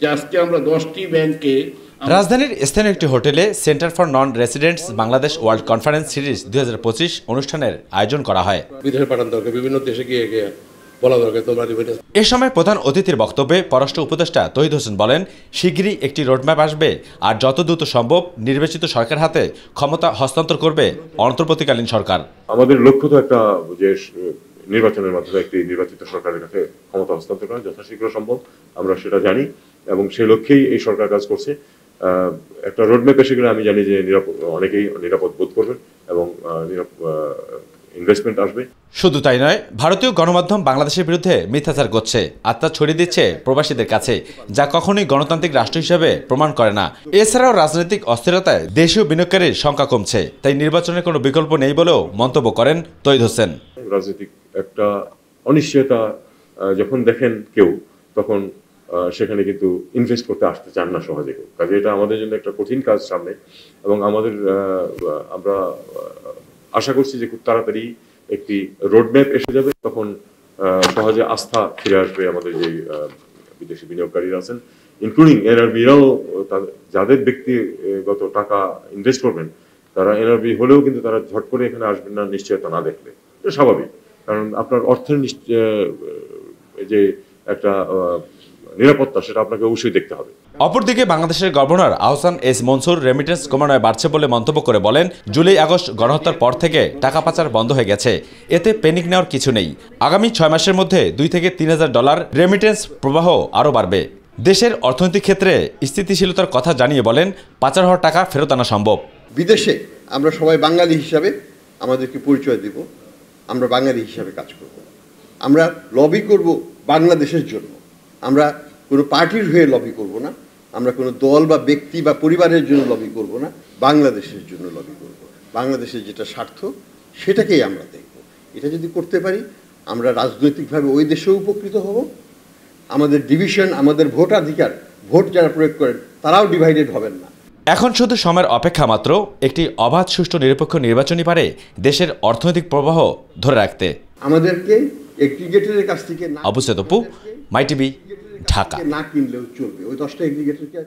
যে আজকে আমরা 10টি ব্যাংকে রাজধানীর স্থানীয় একটি হোটেলে centre for non residents Bangladesh world conference series 2025 অনুষ্ঠানের আয়োজন করা হয়। বিদেশে পাঠানো দরকার, বিভিন্ন দেশে গিয়ে বলা দরকার তোমরা। এ সময় প্রধান অতিথির বক্তব্যে পররাষ্ট্র উপদেষ্টা তৌহিদ হোসেন বলেন, শিগগিরই একটি রোডম্যাপ আসবে আর যত দ্রুত সম্ভব নির্বাচিত সরকার হাতে ক্ষমতা হস্তান্তর করবে অন্তর্বর্তীকালীন সরকার। আমাদের লক্ষ্য তো একটা যে নির্বাচনের মাধ্যমে একটি নির্বাচিত সরকারের কাছে ক্ষমতা হস্তান্তর করা যথাশীঘ্র সম্ভব, আমরা সেটা জানি এবং সেই লক্ষ্যেই এই সরকার কাজ করছে। একটা রোডম্যাপ এসে গেলে আমি জানি যে অনেকেই নিরাপদ বোধ করবেন এবং ইনভেস্টমেন্ট আসবে। শুধু তাই নয়, ভারতীয় গণমাধ্যম বাংলাদেশের বিরুদ্ধে মিথ্যাচার করছে, আত্মা ছড়িয়ে দিচ্ছে প্রবাসীদের কাছে, যা কখনোই গণতান্ত্রিক রাষ্ট্র হিসেবে প্রমাণ করে না। এছাড়াও রাজনৈতিক অস্থিরতায় দেশীয় বিনিয়োগকারীর সংখ্যা কমছে, তাই নির্বাচনের কোনো বিকল্প নেই বলেও মন্তব্য করেন তৌহিদ হোসেন। রাজনৈতিক একটা অনিশ্চয়তা যখন দেখেন কেউ, তখন সেখানে কিন্তু ইনভেস্ট করতে আসতে চান না সহজে কেউ। কাজে এটা আমাদের জন্য একটা কঠিন কাজ সামনে এবং আমরা আশা করছি যে খুব তাড়াতাড়ি একটি রোডম্যাপ এসে যাবে, তখন সহজে আস্থা ফিরে আসবে আমাদের যে বিদেশি বিনিয়োগকারীরা আছেন, ইনক্লুডিং এনআরবিরাও যাদের ব্যক্তিগত টাকা ইনভেস্ট করবেন, তারা এনআরবি হলেও কিন্তু তারা ঝট করে এখানে আসবেন না নিশ্চয়তা না দেখলে। এটা স্বাভাবিক, কারণ আপনার অর্থের যে একটা নিরাপত্তা সেটা আপনাকে অবশ্যই দেখতে হবে। অপরদিকে বাংলাদেশের governor Ahsan S Mansur remittance ক্রমান্বয়ে বাড়ছে বলে মন্তব্য করে বলেন, জুলাই আগস্ট গণহত্যার পর থেকে টাকা পাচার বন্ধ হয়ে গেছে, এতে প্যানিক নেওয়ার কিছু নেই। আগামী 6 মাসের মধ্যে $2 থেকে 3,000 রেমিটেন্স প্রবাহ আরও বাড়বে। দেশের অর্থনৈতিক ক্ষেত্রে স্থিতিশীলতার কথা জানিয়ে বলেন, পাচার হওয়ার টাকা ফেরত আনা সম্ভব। বিদেশে আমরা সবাই বাঙালি হিসাবে আমাদেরকে পরিচয় দেব, আমরা বাঙালি হিসাবে কাজ করব, আমরা লবি করব বাংলাদেশের জন্য। আমরা কোনো পার্টির হয়ে লবি করব না, আমরা কোনো দল বা ব্যক্তি বা পরিবারের জন্য লবি করব না, বাংলাদেশের জন্য লবি করব। বাংলাদেশের যেটা স্বার্থ সেটাকেই আমরা দেখব। এটা যদি করতে পারি, আমরা রাজনৈতিকভাবে ওই দেশেও উপকৃত হব, আমাদের ডিভিশন, আমাদের ভোটাধিকার, ভোট যারা প্রয়োগ করেন তারাও ডিভাইডেড হবেন না। এখন শুধু সময়ের অপেক্ষা মাত্র, একটি অবাধ, সুষ্ঠু, নিরপেক্ষ নির্বাচনই পারে দেশের অর্থনৈতিক প্রবাহ ধরে রাখতে। আমাদেরকে এগ্রিগেটরের কাছ থেকে অবু সেতপু, মাই টিভি, ঢাকা। না কিনলেও চলবে, ওই 10টা এগ্রিগেটরকে